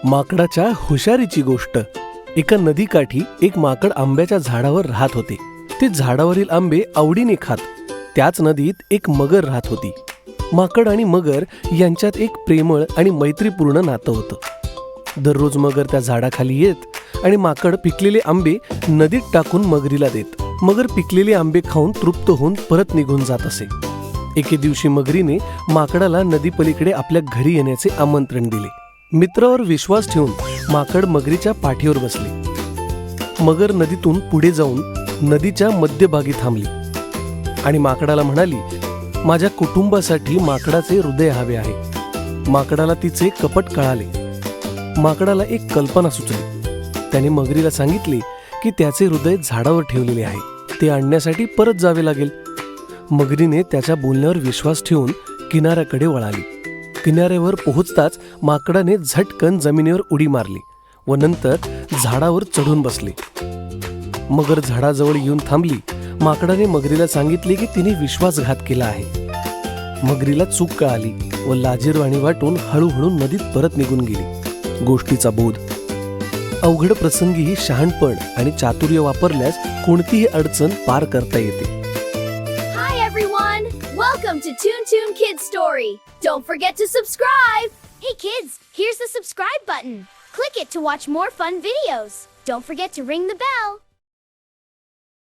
माकडाच्या हुशारीची गोष्ट. एका नदीकाठी एक माकड आंब्याच्या झाडावर राहत होते. ते झाडावरील आंबे आवडीने खात. त्याच नदीत एक मगर राहत होती. माकड आणि मगर यांच्यात एक प्रेमळ आणि मैत्रीपूर्ण नातं होतं. दररोज मगर त्या झाडाखाली येत आणि माकड पिकलेले आंबे नदीत टाकून मगरीला देत. मगर पिकलेले आंबे खाऊन तृप्त होऊन परत निघून जात असे. एके दिवशी मगरीने माकडाला नदीपलीकडे आपल्या घरी येण्याचे आमंत्रण दिले. मित्रावर विश्वास ठेवून माकड मगरीच्या पाठीवर बसले. मगर नदीतून पुढे जाऊन नदीच्या मध्यभागी थांबली आणि माकडाला म्हणाली, माझ्या कुटुंबासाठी माकडाचे हृदय हवे आहे. माकडाला तिचे कपट कळाले. माकडाला एक कल्पना सुचली. त्याने मगरीला सांगितले की त्याचे हृदय झाडावर ठेवलेले आहे, ते आणण्यासाठी परत जावे लागेल. मगरीने त्याच्या बोलण्यावर विश्वास ठेवून किनाऱ्याकडे वळाली. किनाऱ्यावर पोहोचताच माकडाने झटकन जमिनीवर उडी मारली व नंतर झाडावर चढून बसले. मगर झाडाजवळ येऊन थांबली. माकडाने मगरीला सांगितले की तिने विश्वासघात केला आहे. मगरीला चूक कळाली व लाजिरवाणी वाटून हळूहळू नदीत परत निघून गेली. गोष्टीचा बोध. अवघड प्रसंगीही शहाणपण आणि चातुर्य वापरल्यास कोणतीही अडचण पार करता येते. Welcome to Toon Toon Kids Story. Don't forget to subscribe. Hey kids, here's the subscribe button. Click it to watch more fun videos. Don't forget to ring the bell.